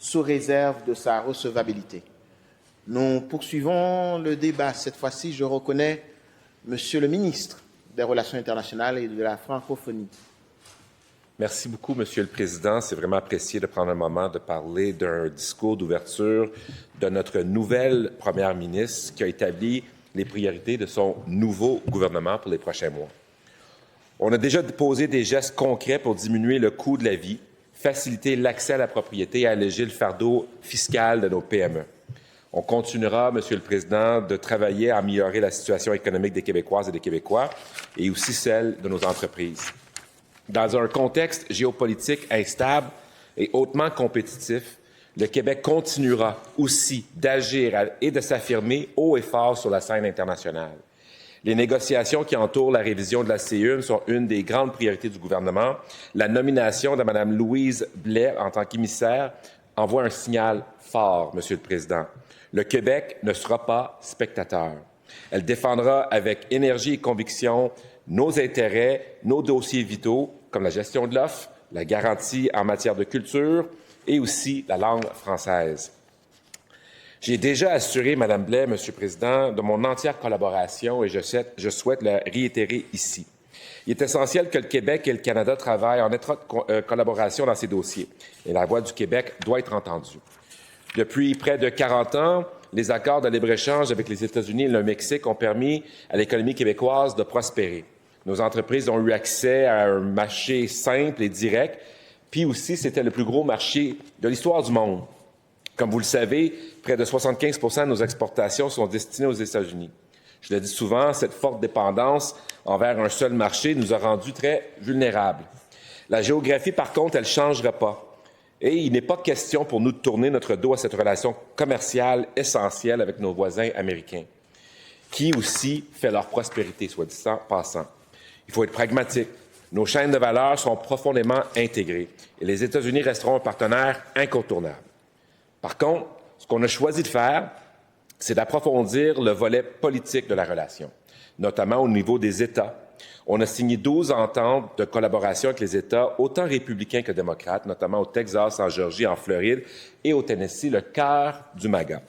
sous réserve de sa recevabilité. Nous poursuivons le débat. Cette fois-ci, je reconnais Monsieur le ministre des Relations internationales et de la francophonie. Merci beaucoup, Monsieur le Président. C'est vraiment apprécié de prendre un moment de parler d'un discours d'ouverture de notre nouvelle première ministre qui a établi les priorités de son nouveau gouvernement pour les prochains mois. On a déjà posé des gestes concrets pour diminuer le coût de la vie, faciliter l'accès à la propriété et alléger le fardeau fiscal de nos PME. On continuera, Monsieur le Président, de travailler à améliorer la situation économique des Québécoises et des Québécois et aussi celle de nos entreprises. Dans un contexte géopolitique instable et hautement compétitif, le Québec continuera aussi d'agir et de s'affirmer haut et fort sur la scène internationale. Les négociations qui entourent la révision de la C1 sont une des grandes priorités du gouvernement. La nomination de Mme Louise Blais en tant qu'émissaire envoie un signal fort, Monsieur le Président. Le Québec ne sera pas spectateur. Elle défendra avec énergie et conviction nos intérêts, nos dossiers vitaux, comme la gestion de l'offre, la garantie en matière de culture et aussi la langue française. J'ai déjà assuré, Mme Blais, Monsieur le Président, de mon entière collaboration et je souhaite le réitérer ici. Il est essentiel que le Québec et le Canada travaillent en étroite collaboration dans ces dossiers et la voix du Québec doit être entendue. Depuis près de 40 ans, les accords de libre-échange avec les États-Unis et le Mexique ont permis à l'économie québécoise de prospérer. Nos entreprises ont eu accès à un marché simple et direct, puis aussi c'était le plus gros marché de l'histoire du monde. Comme vous le savez, près de 75 % de nos exportations sont destinées aux États-Unis. Je le dis souvent, cette forte dépendance envers un seul marché nous a rendus très vulnérables. La géographie, par contre, elle ne changera pas. Et il n'est pas question pour nous de tourner notre dos à cette relation commerciale essentielle avec nos voisins américains, qui aussi fait leur prospérité, soit dit en passant. Il faut être pragmatique. Nos chaînes de valeur sont profondément intégrées et les États-Unis resteront un partenaire incontournable. Par contre, ce qu'on a choisi de faire, c'est d'approfondir le volet politique de la relation, notamment au niveau des États. On a signé 12 ententes de collaboration avec les États, autant républicains que démocrates, notamment au Texas, en Géorgie, en Floride et au Tennessee, le cœur du MAGA.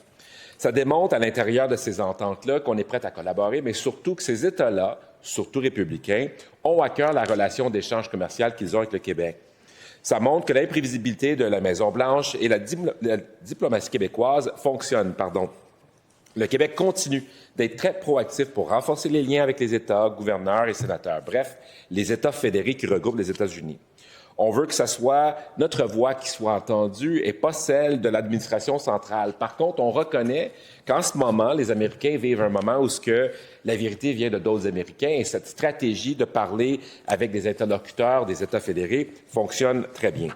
Ça démontre à l'intérieur de ces ententes-là qu'on est prêt à collaborer, mais surtout que ces États-là, surtout républicains, ont à cœur la relation d'échange commercial qu'ils ont avec le Québec. Ça montre que l'imprévisibilité de la Maison-Blanche et la diplomatie québécoise fonctionnent. Le Québec continue d'être très proactif pour renforcer les liens avec les États, gouverneurs et sénateurs. Bref, les États fédérés qui regroupent les États-Unis. On veut que ce soit notre voix qui soit entendue et pas celle de l'administration centrale. Par contre, on reconnaît qu'en ce moment, les Américains vivent un moment où la vérité vient de d'autres Américains et cette stratégie de parler avec des interlocuteurs des États fédérés fonctionne très bien.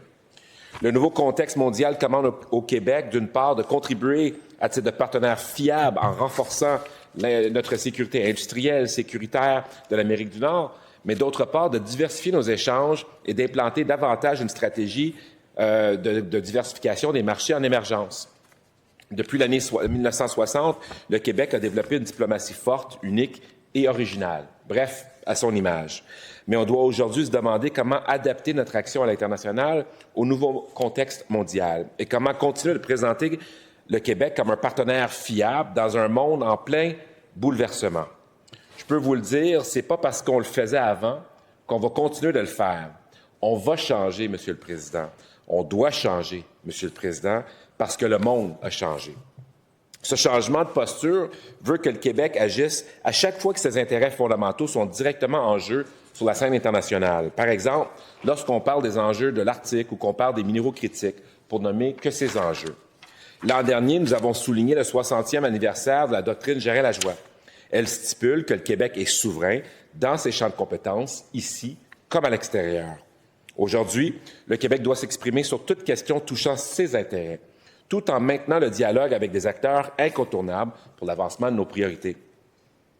Le nouveau contexte mondial commande au Québec, d'une part, de contribuer à titre de partenaire fiable en renforçant notre sécurité industrielle, sécuritaire de l'Amérique du Nord, mais d'autre part, de diversifier nos échanges et d'implanter davantage une stratégie de diversification des marchés en émergence. Depuis l'année 1960, le Québec a développé une diplomatie forte, unique et originale, bref, à son image. Mais on doit aujourd'hui se demander comment adapter notre action à l'international au nouveau contexte mondial et comment continuer de présenter le Québec comme un partenaire fiable dans un monde en plein bouleversement. Je peux vous le dire, c'est pas parce qu'on le faisait avant qu'on va continuer de le faire. On va changer, Monsieur le Président. On doit changer, Monsieur le Président, parce que le monde a changé. Ce changement de posture veut que le Québec agisse à chaque fois que ses intérêts fondamentaux sont directement en jeu sur la scène internationale. Par exemple, lorsqu'on parle des enjeux de l'Arctique ou qu'on parle des minéraux critiques, pour nommer que ces enjeux. L'an dernier, nous avons souligné le 60e anniversaire de la doctrine Jarret-Lajoie. Elle stipule que le Québec est souverain dans ses champs de compétences, ici comme à l'extérieur. Aujourd'hui, le Québec doit s'exprimer sur toute question touchant ses intérêts, tout en maintenant le dialogue avec des acteurs incontournables pour l'avancement de nos priorités.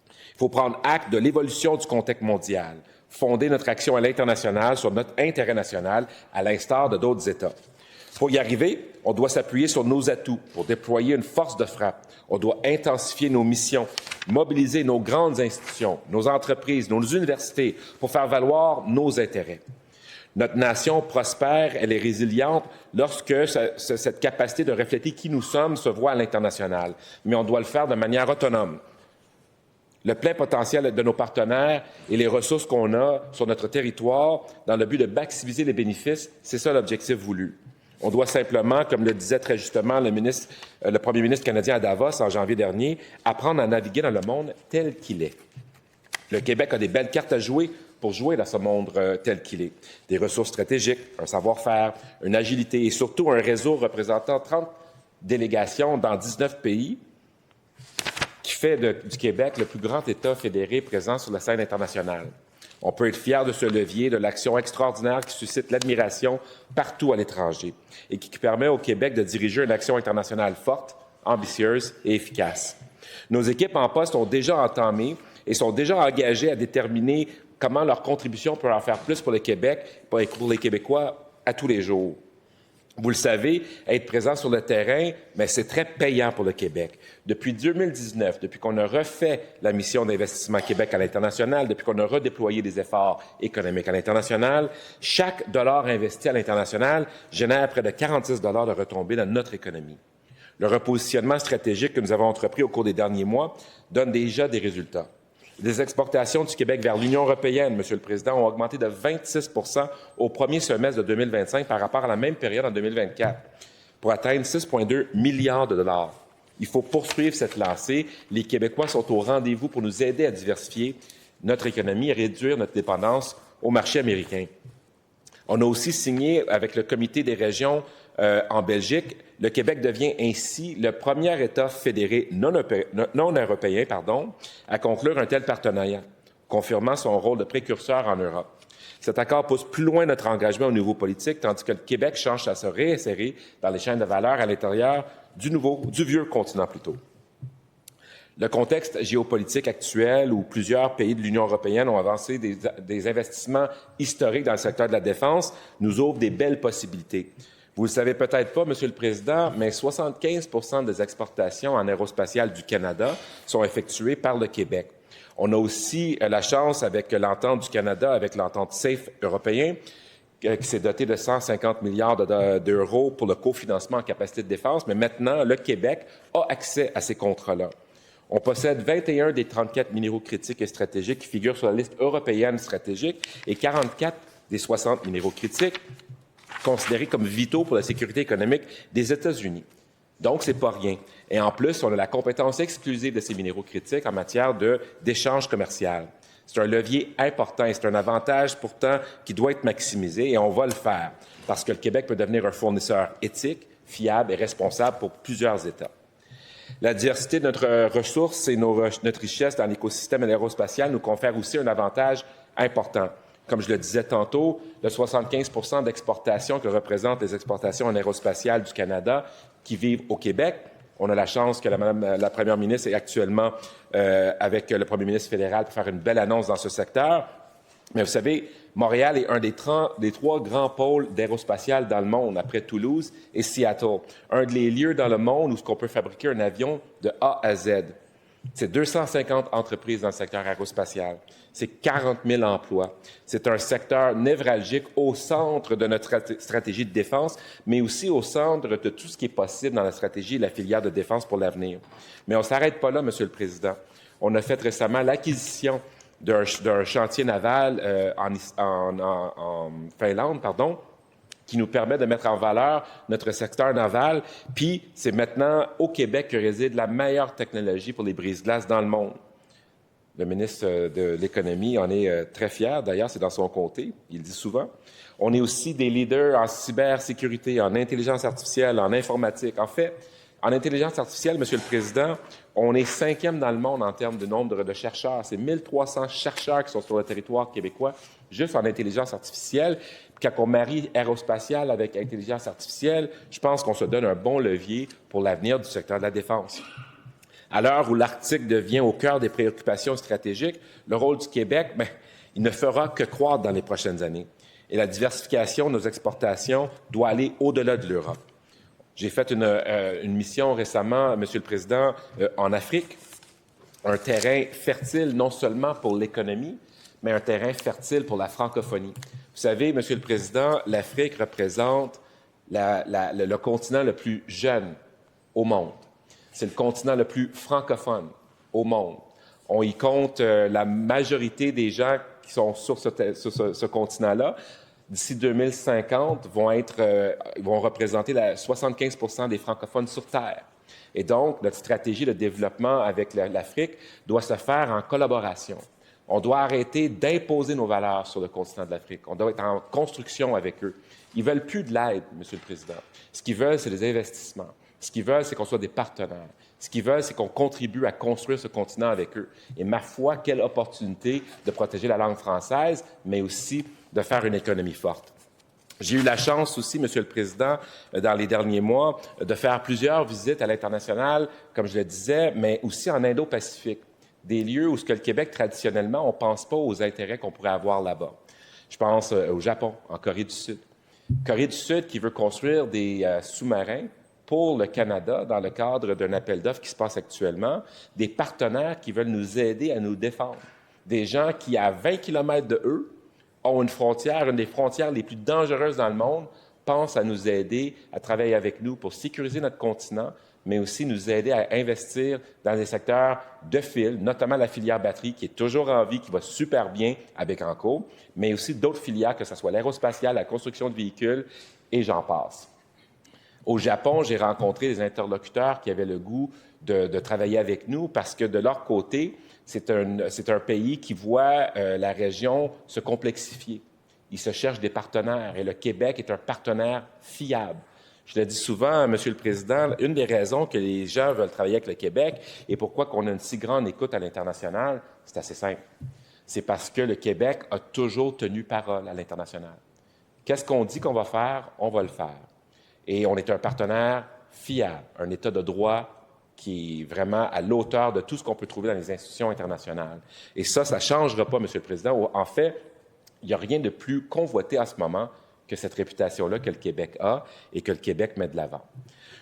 Il faut prendre acte de l'évolution du contexte mondial, fonder notre action à l'international sur notre intérêt national, à l'instar de d'autres États. Pour y arriver, on doit s'appuyer sur nos atouts pour déployer une force de frappe. On doit intensifier nos missions, mobiliser nos grandes institutions, nos entreprises, nos universités pour faire valoir nos intérêts. Notre nation prospère, elle est résiliente lorsque cette capacité de refléter qui nous sommes se voit à l'international. Mais on doit le faire de manière autonome. Le plein potentiel de nos partenaires et les ressources qu'on a sur notre territoire dans le but de maximiser les bénéfices, c'est ça l'objectif voulu. On doit simplement, comme le disait très justement le premier ministre canadien à Davos en janvier dernier, apprendre à naviguer dans le monde tel qu'il est. Le Québec a des belles cartes à jouer pour jouer dans ce monde tel qu'il est. Des ressources stratégiques, un savoir-faire, une agilité et surtout un réseau représentant 30 délégations dans 19 pays qui fait du Québec le plus grand État fédéré présent sur la scène internationale. On peut être fier de ce levier, de l'action extraordinaire qui suscite l'admiration partout à l'étranger et qui permet au Québec de diriger une action internationale forte, ambitieuse et efficace. Nos équipes en poste ont déjà entamé et sont déjà engagées à déterminer comment leur contribution peut en faire plus pour le Québec et pour les Québécois à tous les jours. Vous le savez, être présent sur le terrain, mais c'est très payant pour le Québec. Depuis 2019, depuis qu'on a refait la mission d'investissement Québec à l'international, depuis qu'on a redéployé des efforts économiques à l'international, chaque dollar investi à l'international génère près de 46 $ de retombées dans notre économie. Le repositionnement stratégique que nous avons entrepris au cours des derniers mois donne déjà des résultats. Les exportations du Québec vers l'Union européenne, Monsieur le Président, ont augmenté de 26 % au premier semestre de 2025 par rapport à la même période en 2024, pour atteindre 6,2 milliards de dollars. Il faut poursuivre cette lancée. Les Québécois sont au rendez-vous pour nous aider à diversifier notre économie et réduire notre dépendance au marché américain. On a aussi signé avec le Comité des régions en Belgique. Le Québec devient ainsi le premier État fédéré non européen à conclure un tel partenariat, confirmant son rôle de précurseur en Europe. Cet accord pousse plus loin notre engagement au niveau politique, tandis que le Québec cherche à se réinsérer dans les chaînes de valeur à l'intérieur du vieux continent plutôt. Le contexte géopolitique actuel où plusieurs pays de l'Union européenne ont avancé des investissements historiques dans le secteur de la défense nous ouvre des belles possibilités. Vous ne le savez peut-être pas, Monsieur le Président, mais 75 % des exportations en aérospatiale du Canada sont effectuées par le Québec. On a aussi la chance, avec l'entente du Canada, avec l'entente SAFE européen, qui s'est dotée de 150 milliards d'euros pour le cofinancement en capacité de défense, mais maintenant, le Québec a accès à ces contrats-là. On possède 21 des 34 minéraux critiques et stratégiques qui figurent sur la liste européenne stratégique et 44 des 60 minéraux critiques considérés comme vitaux pour la sécurité économique des États-Unis. Donc, c'est pas rien. Et en plus, on a la compétence exclusive de ces minéraux critiques en matière d'échange commercial. C'est un levier important et c'est un avantage pourtant qui doit être maximisé et on va le faire parce que le Québec peut devenir un fournisseur éthique, fiable et responsable pour plusieurs États. La diversité de notre ressource et notre richesse dans l'écosystème aérospatial nous confère aussi un avantage important. Comme je le disais tantôt, le 75 % d'exportations que représentent les exportations en aérospatiale du Canada qui vivent au Québec. On a la chance que la première ministre est actuellement avec le premier ministre fédéral pour faire une belle annonce dans ce secteur. Mais vous savez, Montréal est un des trois grands pôles d'aérospatial dans le monde, après Toulouse et Seattle. Un des lieux dans le monde où on peut fabriquer un avion de A à Z. C'est 250 entreprises dans le secteur aérospatial. C'est 40 000 emplois. C'est un secteur névralgique au centre de notre stratégie de défense, mais aussi au centre de tout ce qui est possible dans la stratégie et la filière de défense pour l'avenir. Mais on ne s'arrête pas là, Monsieur le Président. On a fait récemment l'acquisition d'un chantier naval en Finlande, qui nous permet de mettre en valeur notre secteur naval. Puis, c'est maintenant au Québec que réside la meilleure technologie pour les brise-glaces dans le monde. Le ministre de l'Économie en est très fier. D'ailleurs, c'est dans son comté, il le dit souvent. On est aussi des leaders en cybersécurité, en intelligence artificielle, en informatique. En fait, en intelligence artificielle, Monsieur le Président, on est 5e dans le monde en termes de nombre de chercheurs. C'est 1300 chercheurs qui sont sur le territoire québécois, juste en intelligence artificielle. Puis quand on marie aérospatial avec intelligence artificielle, je pense qu'on se donne un bon levier pour l'avenir du secteur de la défense. À l'heure où l'Arctique devient au cœur des préoccupations stratégiques, le rôle du Québec, il ne fera que croître dans les prochaines années. Et la diversification de nos exportations doit aller au-delà de l'Europe. J'ai fait une mission récemment, Monsieur le Président, en Afrique, un terrain fertile non seulement pour l'économie, mais un terrain fertile pour la francophonie. Vous savez, Monsieur le Président, l'Afrique représente le continent le plus jeune au monde. C'est le continent le plus francophone au monde. On y compte la majorité des gens qui sont sur ce continent-là. D'ici 2050, vont représenter 75% des francophones sur Terre. Et donc, notre stratégie de développement avec l'Afrique doit se faire en collaboration. On doit arrêter d'imposer nos valeurs sur le continent de l'Afrique. On doit être en construction avec eux. Ils ne veulent plus de l'aide, Monsieur le Président. Ce qu'ils veulent, c'est des investissements. Ce qu'ils veulent, c'est qu'on soit des partenaires. Ce qu'ils veulent, c'est qu'on contribue à construire ce continent avec eux. Et ma foi, quelle opportunité de protéger la langue française, mais aussi de faire une économie forte. J'ai eu la chance aussi, Monsieur le Président, dans les derniers mois, de faire plusieurs visites à l'international, comme je le disais, mais aussi en Indo-Pacifique, des lieux où, le Québec, traditionnellement, on ne pense pas aux intérêts qu'on pourrait avoir là-bas. Je pense au Japon, en Corée du Sud. Corée du Sud qui veut construire des sous-marins pour le Canada dans le cadre d'un appel d'offres qui se passe actuellement, des partenaires qui veulent nous aider à nous défendre, des gens qui, à 20 km de eux, ont une frontière, une des frontières les plus dangereuses dans le monde, pensent à nous aider, à travailler avec nous pour sécuriser notre continent, mais aussi nous aider à investir dans des secteurs de fil, notamment la filière batterie, qui est toujours en vie, qui va super bien à Bécancour, mais aussi d'autres filières, que ce soit l'aérospatiale, la construction de véhicules, et j'en passe. Au Japon, j'ai rencontré des interlocuteurs qui avaient le goût de travailler avec nous parce que de leur côté, c'est un pays qui voit la région se complexifier. Ils se cherchent des partenaires et le Québec est un partenaire fiable. Je le dis souvent, Monsieur le Président, une des raisons que les gens veulent travailler avec le Québec et pourquoi on a une si grande écoute à l'international, c'est assez simple. C'est parce que le Québec a toujours tenu parole à l'international. Qu'est-ce qu'on dit qu'on va faire? On va le faire. Et on est un partenaire fiable, un État de droit qui est vraiment à l'auteur de tout ce qu'on peut trouver dans les institutions internationales. Et ça ne changera pas, Monsieur le Président. En fait, il n'y a rien de plus convoité en ce moment que cette réputation-là que le Québec a et que le Québec met de l'avant.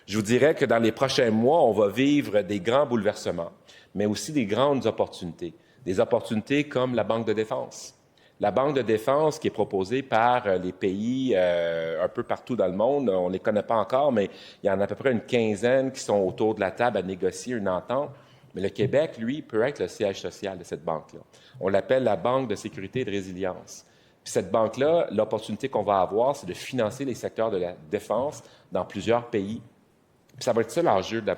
Je vous dirais que dans les prochains mois, on va vivre des grands bouleversements, mais aussi des grandes opportunités. Des opportunités comme la Banque de défense. La Banque de défense qui est proposée par les pays un peu partout dans le monde, on ne les connaît pas encore, mais il y en a à peu près une quinzaine qui sont autour de la table à négocier une entente. Mais le Québec, lui, peut être le siège social de cette banque-là. On l'appelle la Banque de sécurité et de résilience. Puis cette banque-là, l'opportunité qu'on va avoir, c'est de financer les secteurs de la défense dans plusieurs pays. Puis ça va être ça l'enjeu de la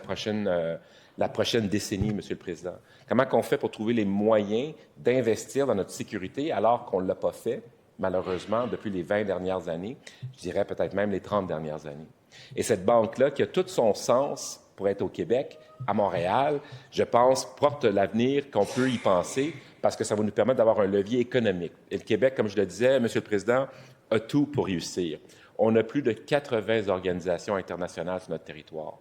prochaine décennie, Monsieur le Président. Comment on fait pour trouver les moyens d'investir dans notre sécurité alors qu'on ne l'a pas fait, malheureusement, depuis les 20 dernières années, je dirais peut-être même les 30 dernières années. Et cette banque-là, qui a tout son sens pour être au Québec, à Montréal, je pense, porte l'avenir qu'on peut y penser parce que ça va nous permettre d'avoir un levier économique. Et le Québec, comme je le disais, Monsieur le Président, a tout pour réussir. On a plus de 80 organisations internationales sur notre territoire.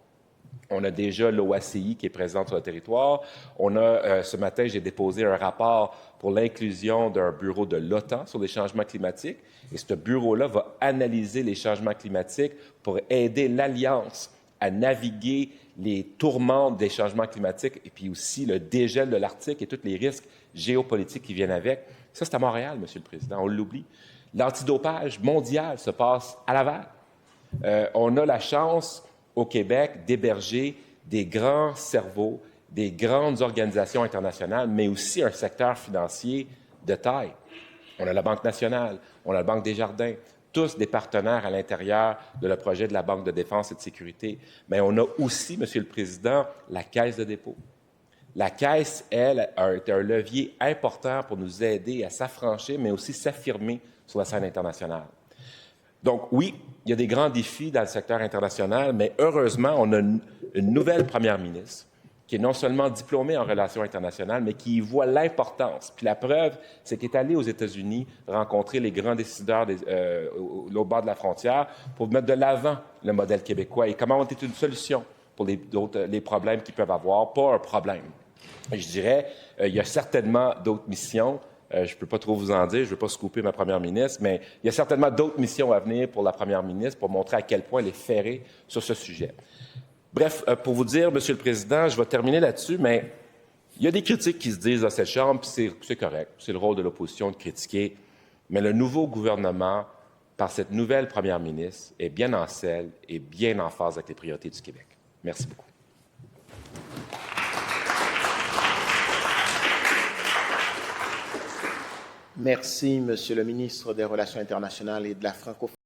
On a déjà l'OACI qui est présente sur le territoire. On a, ce matin, j'ai déposé un rapport pour l'inclusion d'un bureau de l'OTAN sur les changements climatiques. Et ce bureau-là va analyser les changements climatiques pour aider l'Alliance à naviguer les tourments des changements climatiques et puis aussi le dégel de l'Arctique et tous les risques géopolitiques qui viennent avec. Ça, c'est à Montréal, Monsieur le Président, on l'oublie. L'antidopage mondial se passe à Laval. On a la chance au Québec d'héberger des grands cerveaux, des grandes organisations internationales, mais aussi un secteur financier de taille. On a la Banque nationale, on a la Banque des Jardins, tous des partenaires à l'intérieur de le projet de la Banque de défense et de sécurité. Mais on a aussi, Monsieur le Président, la Caisse de dépôt. La Caisse, elle, a été un levier important pour nous aider à s'affranchir, mais aussi s'affirmer sur la scène internationale. Donc oui, il y a des grands défis dans le secteur international, mais heureusement, on a une nouvelle première ministre qui est non seulement diplômée en relations internationales, mais qui y voit l'importance. Puis la preuve, c'est qu'elle est allée aux États-Unis rencontrer les grands décideurs au bord de la frontière pour mettre de l'avant le modèle québécois et comment on est une solution pour les problèmes qu'ils peuvent avoir, pas un problème. Et je dirais, il y a certainement d'autres missions. Je ne peux pas trop vous en dire, je ne veux pas scooper ma première ministre, mais il y a certainement d'autres missions à venir pour la première ministre pour montrer à quel point elle est ferrée sur ce sujet. Bref, pour vous dire, Monsieur le Président, je vais terminer là-dessus, mais il y a des critiques qui se disent dans cette Chambre, puis c'est correct. C'est le rôle de l'opposition de critiquer. Mais le nouveau gouvernement, par cette nouvelle première ministre, est bien en selle et bien en phase avec les priorités du Québec. Merci beaucoup. Merci, Monsieur le ministre des Relations internationales et de la francophonie.